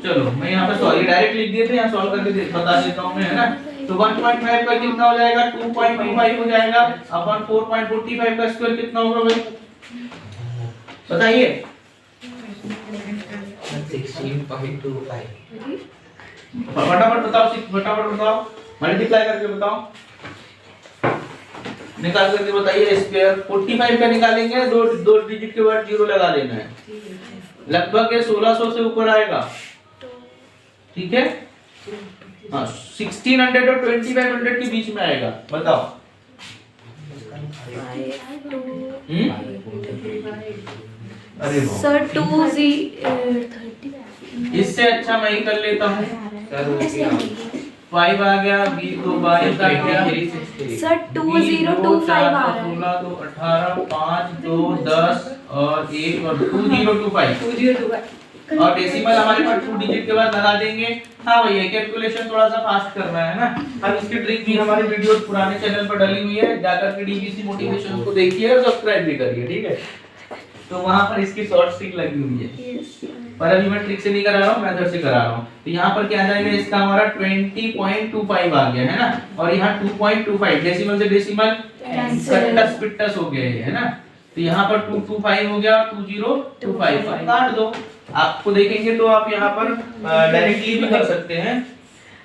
चलो मैं यहाँ पे सॉरी डायरेक्ट लिख दिए थे, यहाँ सॉल्व करके बता देता हूँ मैं, है ना। तो 1.5 का कितना हो जाएगा, 2.25 हो जाएगा अपन 4.45 का स्क्वायर कितना होगा भाई बताइए। फटाफट बताओ, फटाफट बताओ, मल्टीप्लाई करके बताओ, निकाल करके बताइए। स्क्वायर 45 का निकालेंगे, दो डिजिट के बाद जीरो लगा देना है, लगभग 1600 से ऊपर आएगा, ठीक है। हाँ 1600 और 2500 के बीच में आएगा, बताओ। अरे सर 2 इससे अच्छा मैं ही कर लेता हूँ। 5 आ गया, 2 22 आ गया सर 2025 आ रहा है। 16 2 18 5 2 10 और 1 और 2025 और डेसिमल हमारे पास 2 डिजिट के बाद लगा देंगे। हाँ भैया कैलकुलेशन थोड़ा सा फास्ट करना है ना। अब इसकी ट्रिक भी हमारे वीडियो पुराने चैनल पर डली हुई है, जाकर के डीबीसी मोटिवेशन को देखिए और सब्सक्राइब भी करिए, ठीक है। तो वहां पर इसकी शॉर्ट ट्रिक लगी हुई है, पर अभी मैं ट्रिक से नहीं करा रहा हूँ, मेथड से करा रहा हूँ। तो यहाँ पर क्या आ जाएगा, इसका हमारा 20.25 आ गया है ना, और यहाँ 2.25 डेसिमल से डेसिमल कट्टस पिट्टस हो गया है ना। तो यहाँ पर 225 हो गया, 2025 काट दो। आपको देखेंगे तो आप यहाँ पर डायरेक्टली भी कर सकते हैं,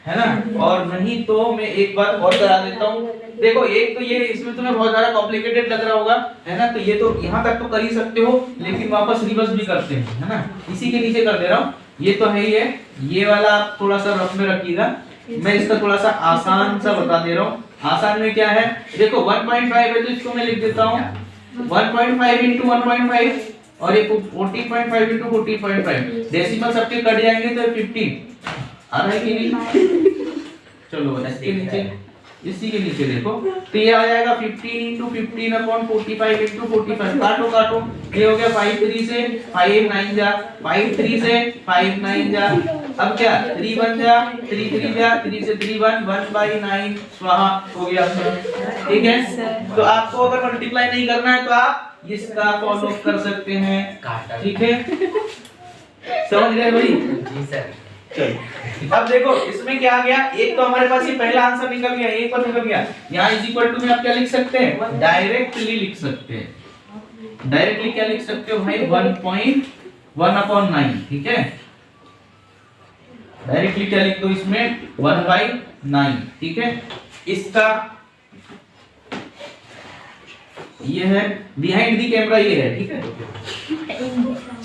है ना। और नहीं तो मैं एक बार और करा देता हूँ। देखो एक तो ये इसमें तुम्हें बहुत ज्यादा कॉम्प्लिकेटेड लग रहा होगा, है ना। तो ये तो यहाँ तक तो कर ही सकते हो, लेकिन वापस रिवर्स भी करते हैं, है ना। इसी के नीचे कर दे रहा हूँ, ये तो है ही है। ये वाला आप थोड़ा सा रफ में रखिएगा, मैं इसका थोड़ा सा आसान सा बता दे रहा हूँ। आसान में क्या है, देखो 1.5 है तो इसको मैं लिख देता हूँ 1.5 into 1.5 और ये 14.5 into 14.5 डेसिमल सबके कट जाएंगे तो 50 आ रहा है कि नहीं। चलो इसके नीचे, इसी के नीचे देखो, तो ये आ जाएगा 15 into 15 upon 45 into 45। काटो काटो, ये हो गया 5 3 से 5 9 जा, 5 3 से 5 9 जा। अब क्या 3 1 जा, 3 3 जा, 3 से 3 1 1/9 स्वाहा हो गया, ठीक है। तो आपको अगर मल्टीप्लाई नहीं करना है तो आप इसका फॉलो कर सकते हैं, ठीक है। समझ गए भाई? जी सर। चलो अब देखो इसमें क्या आ गया, एक तो हमारे पास ये पहला आंसर निकल गया, एक पर निकल गया। यहाँ इज इक्वल टू में आप क्या लिख सकते हैं, डायरेक्टली लिख सकते हैं। डायरेक्टली क्या लिख सकते हो भाई, 1.1/9, ठीक है। डायरेक्टली क्या लिख दो इसमें 1/9, ठीक है। इसका ये है बिहाइंड दी कैमरा, ये है, ठीक है।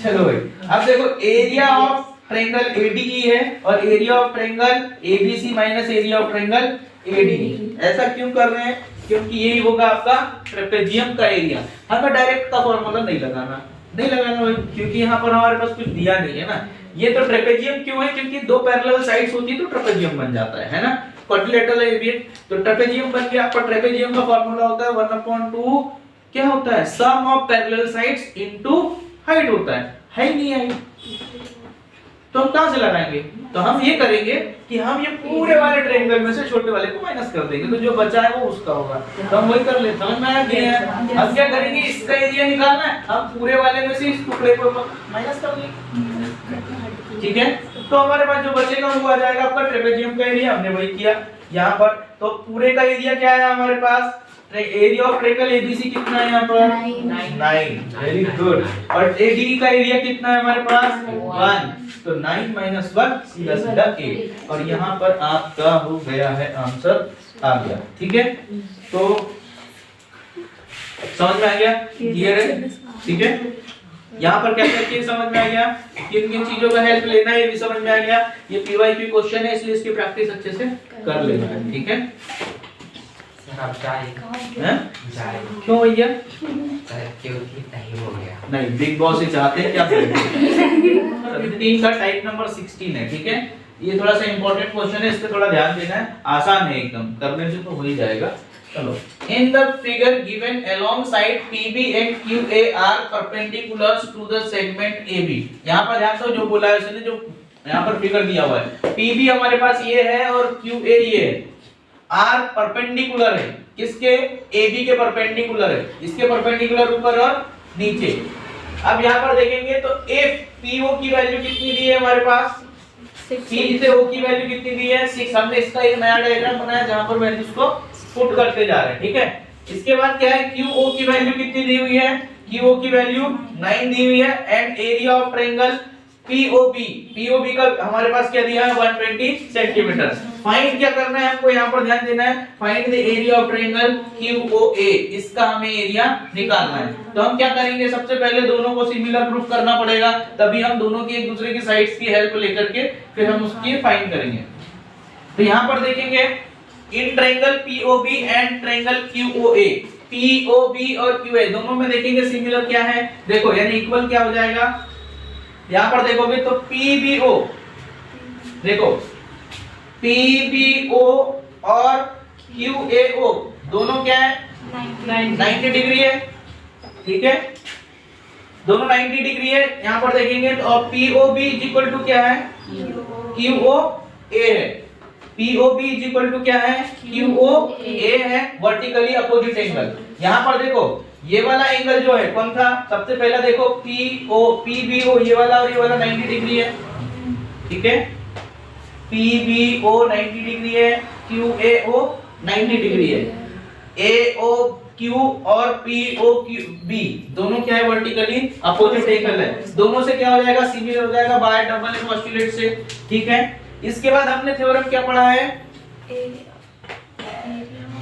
चलो भाई अब देखो एरिया ऑफ ट्रायंगल ADE है और area of triangle ABC minus area of triangle ADE। ऐसा क्यों कर रहे हैं, क्योंकि यही होगा आपका ट्रेपेजियम का एरिया। हमें डायरेक्ट का फॉर्मूला नहीं लगाना भाई, क्योंकि यहाँ पर हमारे पास कुछ दिया नहीं है ना। ये तो ट्रेपेजियम क्यों है, क्योंकि दो पैरेलल साइड्स होती है तो ट्रेपेजियम बन जाता है ना। क्वाड्रिलेटरल एरिया तो ट्रेपेजियम बन गया। आपका ट्रेपेजियम का फॉर्मूला होता है 1/2 क्या होता है, sum of parallel sides into height होता है नहीं हाइट। तो हम कहां से लगाएंगे, तो हम ये करेंगे कि हम ये पूरे वाले ट्रायंगल में से छोटे वाले को माइनस कर देंगे, तो जो बचा है वो उसका होगा। तो हम वही कर लेते हैं, समझ में आ गया है। अब क्या करेंगे, इसका एरिया निकालना है, हम पूरे वाले में से इस टुकड़े को माइनस कर देंगे, ठीक है। तो हमारे पास जो बचेगा वो आ जाएगा आपका ट्रेपेजियम का एरिया। हमने वही किया यहाँ पर। तो पूरे का एरिया क्या है हमारे पास, एरिया ऑफ ट्रायंगल ABC कितना है यहाँ पर 9, वेरी गुड। और ADE का एरिया कितना है हमारे पास 1, तो 9 - 1 सीधा सीधा 8। और यहाँ पर आपका हो गया है आंसर आ गया, ठीक है। तो समझ में आ गया, क्लियर है, ठीक है। यहाँ पर क्या क्या चीज समझ में आ गया, किन किन चीजों का हेल्प लेना है ये भी समझ में आ गया। ये PYQ क्वेश्चन है इसलिए इसकी प्रैक्टिस अच्छे से कर लेना है, ठीक है। क्यों भैया, नहीं बिग बॉस ही चाहते हैं क्या 3 का टाइप नंबर 16 है, ठीक है। ये थोड़ा सा इंपॉर्टेंट क्वेश्चन है, इस पे थोड़ा ध्यान देना है। आसान है एकदम, करने से तो हो ही जाएगा। चलो, in the figure given along side PB and QA are perpendiculars to the segment AB। यहाँ पर ध्यान दो, जो बोला है उसने, जो यहाँ पर फिगर दिया हुआ है, PB हमारे पास ये है और QA ये है। R परपेंडिकुलर है किसके, AB के परपेंडिकुलर है, इसके परपेंडिकुलर ऊपर और नीचे। अब यहाँ पर देखेंगे तो PO की वैल्यू कितनी दी है हमारे पास, P से O की वैल्यू कितनी दी है 6। हमने इसका एक नया डायग्राम बनाया जहाँ पर वैल्यूज को पुट करते जा रहे हैं, ठीक है। इसके बाद क्या है, QO की वैल्यू कितनी दी हुई है, QO की वैल्यू 9 दी हुई है। And area of triangle POB का हमारे पास क्या दिया है 120 सेंटीमीटर। फाइंड क्या करना है हमको, यहाँ पर ध्यान देना है, find the area of triangle QOA, इसका हमें एरिया निकालना है। तो हम क्या करेंगे, सबसे पहले दोनों को सिमिलर प्रूफ करना पड़ेगा, तभी हम दोनों की एक दूसरे की साइड्स की हेल्प लेकर के फिर हम उसकी फाइंड करेंगे। तो यहाँ पर देखेंगे इन triangle POB and triangle QOA, POB और क्यूए दोनों में देखेंगे सिमिलर क्या है, देखो यानी इक्वल क्या हो जाएगा, यहां पर देखोगे तो पीबीओ, देखो पीबीओ और क्यूएओ दोनों क्या है 90 डिग्री है, ठीक है, दोनों 90 डिग्री है। यहां पर देखेंगे तो पीओबी इज इक्वल टू क्या है क्यूओए है, पीओबी इज इक्वल टू क्या है क्यूओए है, वर्टिकली अपोजिट एंगल। यहां पर देखो ये वाला एंगल जो है कौन था, सबसे पहला देखो पीबीओ ये वाला और ये वाला 90 डिग्री है, ठीक है, पीबीओ 90 डिग्री है, क्यूएओ 90 डिग्री है, एओ क्यू और पीओबी दोनों क्या है वर्टिकली अपोजिट एंगल है, दोनों से क्या हो जाएगा सिमिलर हो जाएगा बाय डबल पोस्टुलेट से, ठीक है। इसके बाद हमने थ्योरम क्या पढ़ा है,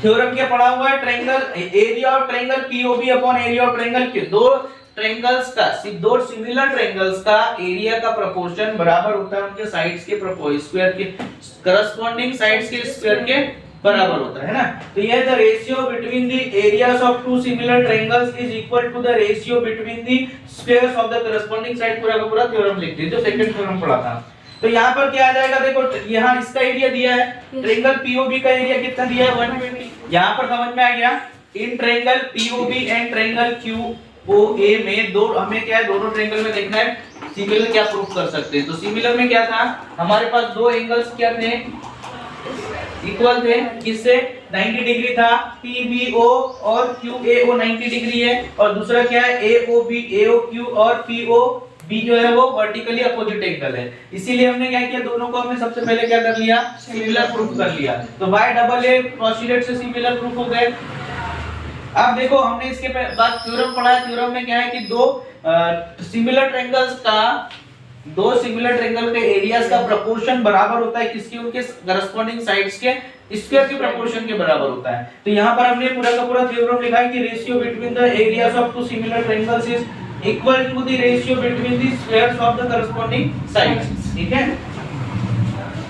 थ्योरम क्या पढ़ा हुआ है, triangle area of triangle POB upon area of triangle Q, दो ट्रायंगल्स का दो सिमिलर ट्रायंगल्स का एरिया का प्रोपोर्शन बराबर होता है उनके साइड्स के स्क्वायर के करस्पॉन्डिंग साइड्स के स्क्वायर के बराबर होता है ना। तो ये the ratio between the areas of two similar triangles is equal to the ratio between the squares of the corresponding side, पूरा का पूरा थ्योरम लिख दीजिए जो सेकंड थ्योरम पढ़ा था। तो यहाँ पर क्या आ जाएगा, देखो यहाँ इसका एरिया दिया है, ट्रायंगल पीओबी का एरिया कितना दिया है 120, यहाँ पर समझ में आ गया। इन triangle POB and triangle QOA में दो हमें क्या है, दोनों ट्रायंगल में देखना है सिमिलर क्या प्रूफ कर सकते हैं। तो सिमिलर में क्या था, हमारे पास दो एंगल्स क्या थे, इक्वल थे, किससे 90 डिग्री था, पीबीओ और क्यूएओ 90 डिग्री है, और दूसरा क्या है एओबी एओक्यू और पीओबी जो है वो वर्टिकली अपोजिट एंगल है। इसीलिए हमने क्या किया, दोनों को हमने सबसे पहले क्या कर लिया सिमिलर प्रूफ कर लिया। तो बाय डबल ए पोस्टुलेट से सिमिलर प्रूफ हो गए। अब देखो हमने इसके बाद थ्योरम पढ़ा है, थ्योरम में क्या है कि दो सिमिलर ट्रायंगल के एरियाज का प्रोपोर्शन बराबर होता है, किसकी उनके करस्पॉन्डिंग साइड्स के स्क्वायर के प्रोपोर्शन के बराबर होता है। तो यहाँ पर हमने पूरा का पूरा थ्योरम लिखा है कि ratio between the areas of two similar triangles is equal to the ratio between the squares of the corresponding sides, ठीक है।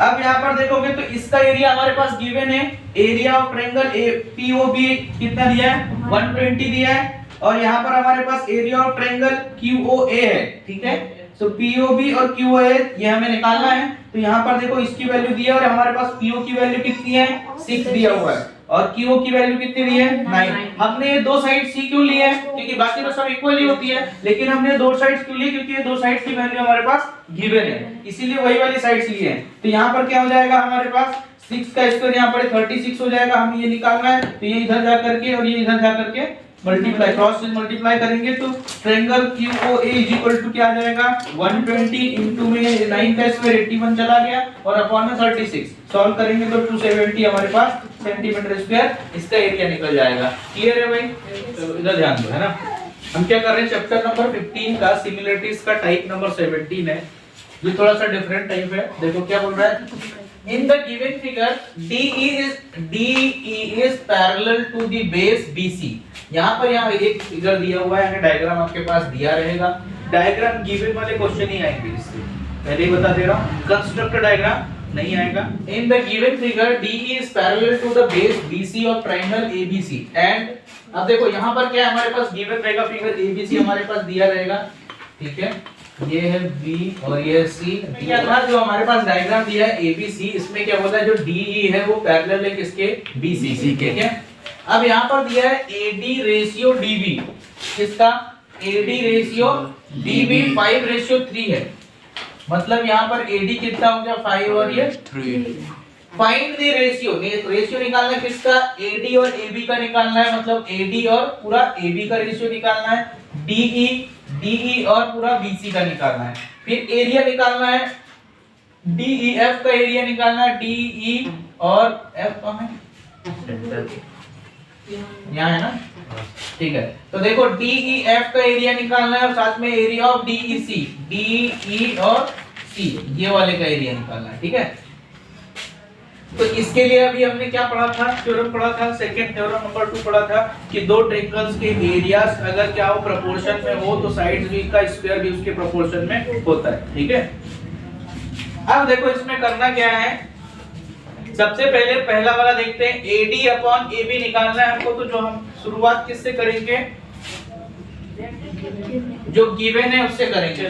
अब यहाँ पर देखोगे तो इसका एरिया हमारे पास गिवन है, एरिया ऑफ ट्रायंगल पीओबी कितना दिया है 120 दिया है, और यहाँ पर हमारे पास एरिया ऑफ ट्रायंगल क्यूओए है, ठीक है। तो पीओबी और क्यूओए ये हमें निकालना है। तो यहाँ पर देखो इसकी वैल्यू दी है और हमारे पास पीओ की वैल्यू कितनी है 6 दिया हुआ है, और क्यू की वैल्यू कितनी दी है 9। हमने ये दो साइड सी क्यों ली है, क्योंकि बाकी तो सब इक्वल ही होती है, लेकिन हमने दो साइड्स क्यों ली, क्योंकि ये दो साइड्स की वैल्यू हमारे पास गिवन है, इसीलिए वही वाली साइड्स ली है। तो यहाँ पर क्या हो जाएगा, हमारे पास 6 का स्क्वायर यहाँ पर 36 हो जाएगा, हमें ये निकालना है। तो ये इधर जा करके और ये इधर जा करके मल्टीप्लाई, क्रॉस से मल्टीप्लाई करेंगे तो ट्रायंगल क्यूओए इज इक्वल टू क्या आ जाएगा 120 इनटू में 9 का स्क्वायर 81 चला गया और अपॉन में 36, सॉल्व करेंगे तो 270 हमारे पास सेंटीमीटर स्क्वायर इसका एरिया निकल जाएगा। क्लियर है भाई, तो इधर ध्यान दो, है ना। हम क्या कर रहे हैं, चैप्टर नंबर 15 का सिमिलरिटीज का टाइप नंबर 17 है, जो थोड़ा सा डिफरेंट टाइप है। देखो क्या बोल रहा है, in the given figure DE is parallel to the base BC। यहाँ पर यहाँ एक फिगर दिया हुआ है, डायग्राम आपके पास दिया रहेगा, डायग्राम गिवन वाले क्वेश्चन ही आएंगे इससे, पहले ही बता दे रहा हूँ, कंस्ट्रक्ट डायग्राम नहीं आएगा। in the given figure DE is parallel to the base BC of triangle ABC and अब देखो यहाँ पर क्या है, हमारे पास गिवन रहेगा फिगर ABC हमारे पास दिया रहेगा, ठीक है, ये है B और ये है C। क्या था जो हमारे पास डायग्राम दिया है ABC, इसमें क्या बोला है जो DE है वो पैरेलल है किसके BC के, ठीक है। अब यहाँ पर दिया है AD रेशियो DB, किसका AD रेशियो DB 5:3 है, मतलब यहाँ पर AD कितना हो गया 5 और ये 3। फाइंड द रेशियो, रेशियो निकालना है किसका AD और AB का निकालना है, मतलब AD और पूरा AB का रेशियो निकालना है, DE और पूरा BC का निकालना है, फिर एरिया निकालना है, DEF का एरिया निकालना है, DE और F कहाँ है यहाँ है ना, ठीक है। तो देखो DEF का एरिया निकालना है और साथ में एरिया ऑफ DEC, DE और C ये वाले का एरिया निकालना है, ठीक है। तो इसके लिए अभी हमने क्या पढ़ा था, थ्योरम पढ़ा था, सेकंड थ्योरम नंबर 2 पढ़ा था कि दो ट्रायंगल्स के एरियाज अगर क्या हो प्रोपोर्शन में हो तो साइड्स भी का स्क्वायर भी उसके प्रोपोर्शन में होता है, ठीक है। अब देखो इसमें करना क्या है, सबसे पहले पहला वाला देखते हैं, AD अपॉन AB निकालना है हमको। तो जो हम शुरुआत किससे करेंगे, जो गिवन है उससे करेंगे।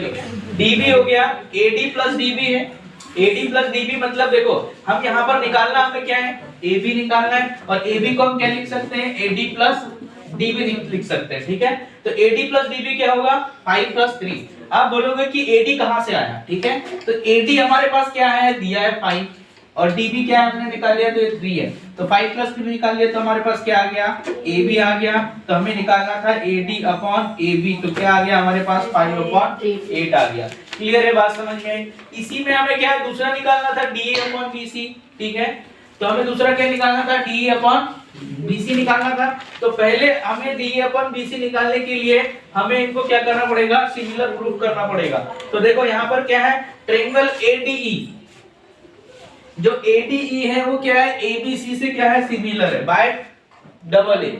DB हो गया, AD प्लस DB है, AD प्लस DB मतलब देखो हम यहाँ पर निकालना हमें क्या है, AB निकालना है और AB को हम क्या लिख सकते हैं, AD प्लस DB लिख सकते हैं, ठीक है। तो AD प्लस DB क्या होगा, 5 प्लस 3। आप बोलोगे कि AD कहाँ से आया, ठीक है। तो AD हमारे पास क्या है, दिया है 5 और DB क्या है हमने निकाल लिया तो ये 3 है। तो 5 प्लस 3 निकाल लिया तो हमारे पास क्या आ गया, AB आ गया। तो हमें निकालना था AD अपॉन AB, तो क्या आ गया हमारे पास 5 अपॉन 8 आ गया। क्लियर है, बात समझ में आई। इसी में हमें क्या दूसरा निकालना था, DA अपॉन BC, ठीक है। तो हमें दूसरा क्या निकालना था, DE अपॉन BC निकालना था। तो पहले हमें DE अपॉन BC निकालने के लिए हमें इनको क्या करना पड़ेगा, सिमिलर प्रूफ करना पड़ेगा। तो देखो यहाँ पर क्या है, ट्रायंगल ADE, जो ADE है वो क्या है, ABC से क्या है, सिमिलर है बाय डबल ए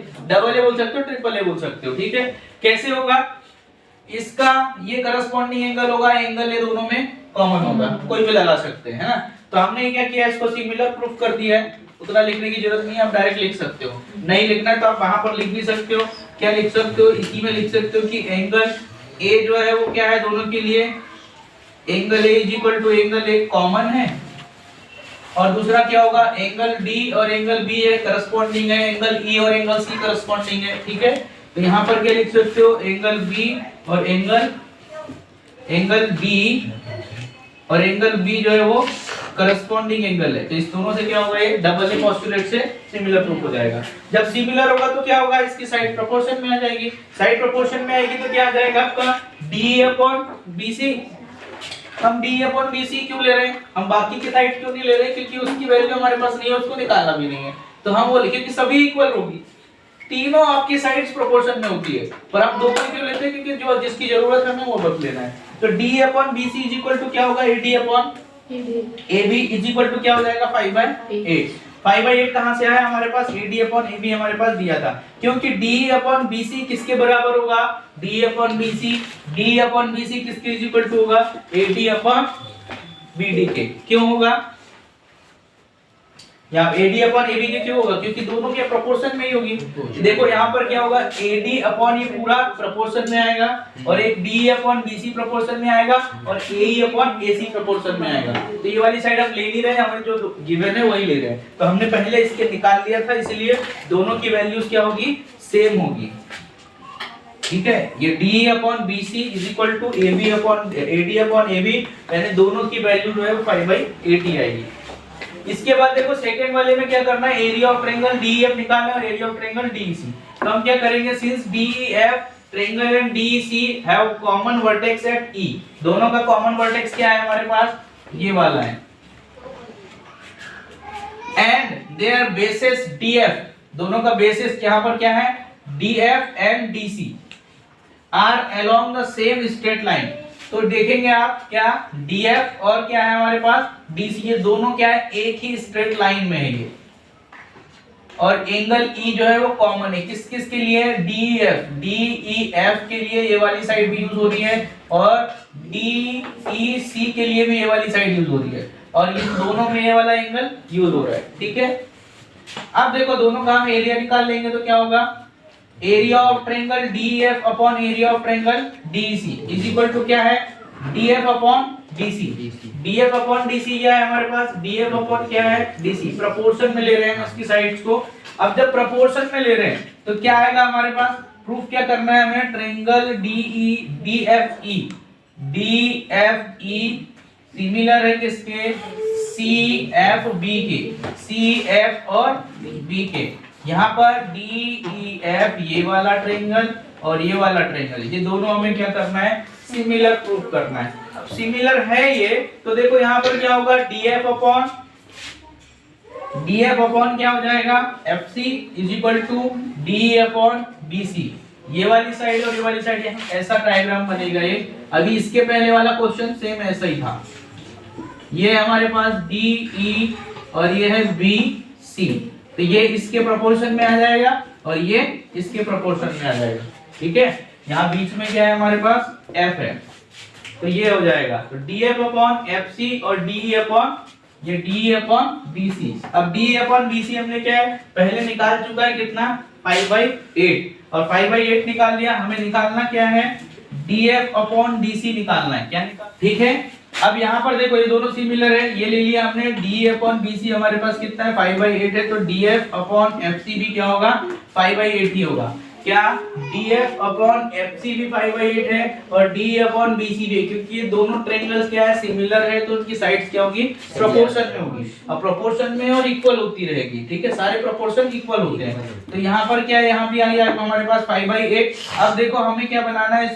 बोल सकते हो, ट्रिपल ए बोल सकते हो, ठीक है। कैसे होगा, इसका ये करस्पॉन्डिंग एंगल होगा, एंगल ये दोनों में कॉमन होगा, कोई भी लगा सकते हैं, है ना। तो हमने क्या किया, इसको सिमिलर प्रूफ कर दिया है, उतना लिखने की जरूरत नहीं है, आप डायरेक्ट लिख सकते हो। नहीं लिखना है तो आप वहां पर लिख भी सकते हो। क्या लिख सकते हो, इसी में लिख सकते हो कि एंगल ए जो है वो क्या है, दोनों के लिए angle A is equal to angle A common है, और दूसरा क्या होगा, एंगल डी और एंगल बी है करस्पॉन्डिंग है, एंगल ई और एंगल सी करस्पॉन्डिंग है, ठीक है। तो यहाँ पर क्या लिख सकते हो, एंगल बी और एंगल बी और एंगल बी जो है वो करस्पॉन्डिंग एंगल है। तो इस दोनों से क्या होगा, ये डबल ए पोस्टुलेट से सिमिलर प्रूफ हो जाएगा। जब सिमिलर होगा तो क्या होगा, इसकी साइड प्रोपोर्शन में आ जाएगी। साइड प्रोपोर्शन में आएगी तो क्या आ जाएगा आपका, डी अपॉन बीसी। हम डी अपॉन बीसी क्यों ले रहे हैं, हम बाकी की साइड क्यों नहीं ले रहे, क्योंकि उसकी वैल्यू हमारे पास नहीं है, उसको निकालना भी नहीं है। तो हम वो लिखे कि सभी इक्वल होगी, तीनों आपकी साइड्स प्रोपोर्शन में होती है, पर हम दो को क्यों लेते हैं, क्योंकि जो जिसकी जरूरत है हमें वो बस लेना है। तो d upon bc is equal to क्या होगा, ad upon ab is equal to क्या हो जाएगा, 5/8। 5/8 कहां से आया हमारे पास, ad अपॉन ab हमारे पास दिया था, क्योंकि d अपॉन bc किसके बराबर होगा, d अपॉन bc किसके इज इक्वल टू होगा, ad अपॉन bd के। क्यों होगा यहाँ AD अपॉन AB के, क्यों होगा, क्योंकि दोनों के प्रोपोर्शन में ही होगी। देखो यहाँ पर क्या होगा, AD अपॉन ये पूरा प्रोपोर्शन में आएगा, और एक DE अपॉन BC प्रोपोर्शन में आएगा, और AE अपॉन AC प्रोपोर्शन में आएगा। तो ये वाली साइड हम ले नहीं रहे, हमें जो गिवन है वही ले रहे हैं। तो हमने पहले इसके निकाल लिया था, इसलिए दोनों की वैल्यूज क्या होगी, सेम होगी, ठीक है। ये DE upon BC is equal to AD upon AB, यानी दोनों की वैल्यू जो है वो 5/8 आएगी। इसके बाद देखो सेकंड वाले में क्या करना है, एरिया ऑफ ट्रायंगल DEF निकालना है और एरिया ऑफ ट्रायंगल DEC। तो हम क्या करेंगे, since DEF triangle and DEC have common vertex at E, दोनों का कॉमन वर्टेक्स क्या है हमारे पास, ये वाला है, एंड देयर बेसिस DF, दोनों का बेसिस यहाँ पर क्या है, DF and DC are along the same straight line. तो देखेंगे आप क्या, DF और क्या है हमारे पास DC, ये दोनों क्या है, एक ही स्ट्रेट लाइन में है ये, और एंगल E जो है वो कॉमन है, किस किस के लिए, DEF के लिए ये वाली साइड भी यूज हो रही है, और DEC के लिए भी ये वाली साइड यूज हो रही है, और इन दोनों में ये वाला एंगल यूज हो रहा है, ठीक है। अब देखो दोनों का हम एरिया निकाल लेंगे तो क्या होगा, area of triangle DEF upon area of triangle DEC is equal to क्या है, DF upon DC। DF upon DC क्या है हमारे पास, DF अपॉन क्या है, DC। प्रोपोर्शन में ले रहे हैं उसकी साइड्स को। अब जब प्रोपोर्शन में ले रहे हैं तो क्या आएगा हमारे पास, प्रूफ क्या करना है हमें, ट्रायंगल DFE सिमिलर है किसके, CFB के, CF और B के। यहाँ पर DEF ये वाला ट्रायंगल और ये वाला ट्रायंगल, ये दोनों हमें क्या करना है, सिमिलर प्रूफ करना है। अब सिमिलर है ये, तो देखो यहाँ पर क्या होगा, DF अपॉन डीएफ अपॉन क्या हो जाएगा, FC is equal to D upon BC. ये वाली साइड और ये वाली साइड ऐसा डायग्राम बनेगा ये। अभी इसके पहले वाला क्वेश्चन सेम ऐसा ही था। ये हमारे पास डी ई और ये है बी सी, तो ये इसके प्रोपोर्शन में आ जाएगा और ये इसके प्रोपोर्शन में आ जाएगा। ठीक है, यहाँ बीच में क्या है हमारे पास, एफ है, तो ये हो जाएगा। तो डीएफ अपॉन एफसी और डीई अपॉन ये डी अपॉन बीसी। अब डी अपॉन बीसी हमने क्या है पहले निकाल चुका है, कितना 5/8, और 5/8 निकाल लिया। हमें निकालना क्या है, डीएफ अपॉन डीसी निकालना है। क्या निकाल, ठीक है। अब यहाँ पर देखो ये दोनों सिमिलर है, ये ले लिया हमने। डी अपॉन बीसी हमारे पास कितना है, 5/8 है, तो डीएफ अपॉन एफसी भी क्या होगा, 5/8 ही होगा। क्या डीएफ अपॉन एफसी भी 5/8 है और डी अपॉन बीसी भी, क्योंकि ये दोनों ट्रायंगल्स क्या है, सिमिलर है, तो उनकी साइड्स क्या होगी, प्रोपोर्शन में होगी। अब प्रोपोर्शन में और इक्वल होती रहेगी। ठीक है, सारे प्रोपोर्शन इक्वल होते हैं। तो यहाँ पर क्या है, यहाँ भी आ गया हमारे पास 5/8। अब देखो हमें क्या बनाना है,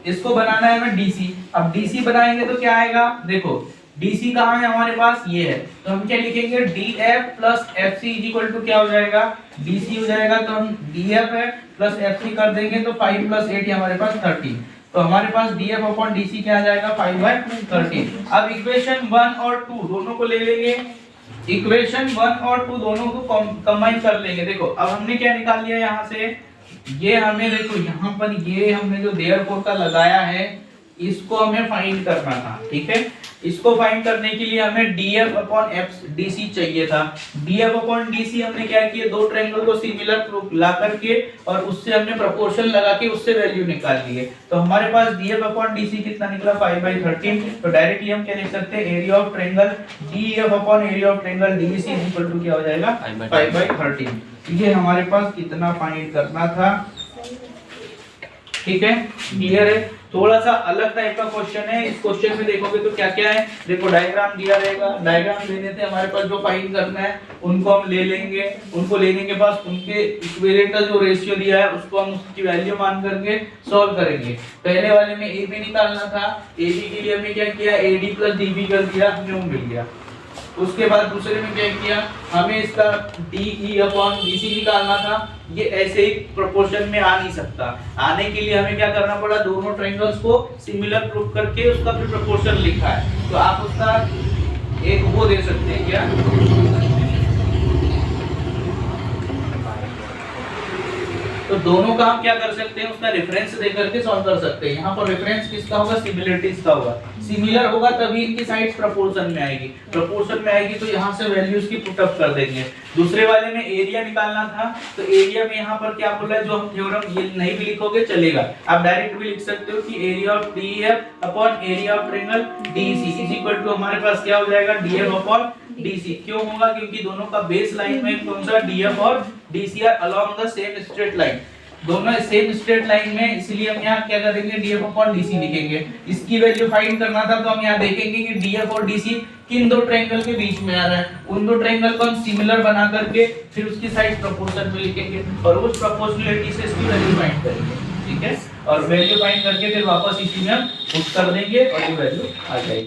इसको बनाना है हमें डीसी। अब डीसी बनाएंगे तो क्या आएगा, देखो डीसी कहाँ है हमारे पास, ये है, तो हम क्या लिखेंगे, DF plus FC is equal to क्या हो जाएगा, डीसी हो जाएगा। तो हम डीएफ है प्लस एफसी कर देंगे तो 5 + 8 हमारे पास 13। तो हमारे पास डीएफ अपॉन डीसी क्या आ जाएगा, 5/13। अब इक्वेशन 1 और 2 दोनों को ले लेंगे। इक्वेशन 1 और 2 दोनों को कंबाइन कर लेंगे। देखो अब हमने क्या निकाल लिया यहाँ से, ये हमें देखो यहाँ पर ये हमने जो देयरफॉर का लगाया है, इसको हमें फाइंड करना था। ठीक है, इसको फाइंड करने के लिए हमें डीएफ अपॉन एफ डीसी चाहिए था। डीएफ अपॉन डीसी हमने क्या किया, दो ट्रायंगल को सिमिलर ला करके और उससे हमने प्रोपोर्शन लगा के उससे वैल्यू निकाल लिए। तो हमारे पास डीएफ अपॉन डीसी कितना निकला, 5/13। तो डायरेक्टली हम क्या लिख सकते हैं, area of triangle DF upon area of triangle DC equal to क्या हो जाएगा, 5/13। ये हमारे पास कितना फाइंड करना था। ठीक है, क्लियर है। थोड़ा सा अलग टाइप का क्वेश्चन है। इस क्वेश्चन में देखोगे तो क्या क्या है, देखो डायग्राम दिया रहेगा। डायग्राम देने से हमारे पास जो फाइंड करना है उनको हम ले लेंगे। उनको लेने के बाद उनके इक्विवेलेंट का जो रेशियो दिया है उसको हम उसकी वैल्यू मान करके सॉल्व करेंगे। पहले वाले में ए बी निकालना था, ए बी के लिए हमने क्या किया, A D plus D B कर दिया, हमें वो मिल गया। उसके बाद दूसरे में क्या किया, हमें इसका DE अपॉन BC निकालना था। ये ऐसे ही प्रोपोर्शन में आ नहीं सकता। आने के लिए हमें क्या करना पड़ा, दोनों ट्रायंगल्स को सिमिलर प्रूव करके उसका फिर प्रोपोर्शन लिखा है। तो आप उसका एक वो दे सकते हैं क्या, तो दोनों का हम क्या कर सकते हैं, उसका रेफरेंस दे करके सॉल्व कर सकते हैं। यहाँ पर रेफरेंस किसका होगा, सिमिलरिटीज का होगा। सिमिलर होगा तभी इनकी साइड्स प्रोपोर्शन में आएगी। प्रोपोर्शन में आएगी तो यहाँ से वैल्यूज की पुट अप कर देंगे। दूसरे वाले में एरिया निकालना था, तो एरिया में यहाँ पर क्या बोला है, जो हम थ्योरम ये नहीं भी लिखोगे चलेगा, आप डायरेक्ट भी लिख सकते हो कि area of DF upon area of triangle DC is equal to हमारे पास क्या हो जाएगा, डीएफ अपॉन डीसी। क्यों होगा, क्योंकि दोनों का बेस लाइन में कौन सा, डीएफ और DC are along the same straight line, दोनों सेम स्ट्रेट लाइन में, इसलिए हम यहाँ क्या करेंगे, डीएफ अपॉन डीसी लिखेंगे। इसकी वैल्यू फाइंड करना था, तो हम यहाँ देखेंगे कि डीएफ और डीसी किन दो ट्रायंगल के बीच में आ रहा है। उन दो ट्रायंगल को हम सिमिलर बना करके फिर उसकी साइड प्रोपोर्शन में लिखेंगे और उस प्रोपोर्शनलिटी से इसकी वैल्यू फाइंड करेंगे। ठीक है, और वैल्यू फाइंड करके फिर वापस इसी में हम पुट कर देंगे और ये वैल्यू आ जाएगी।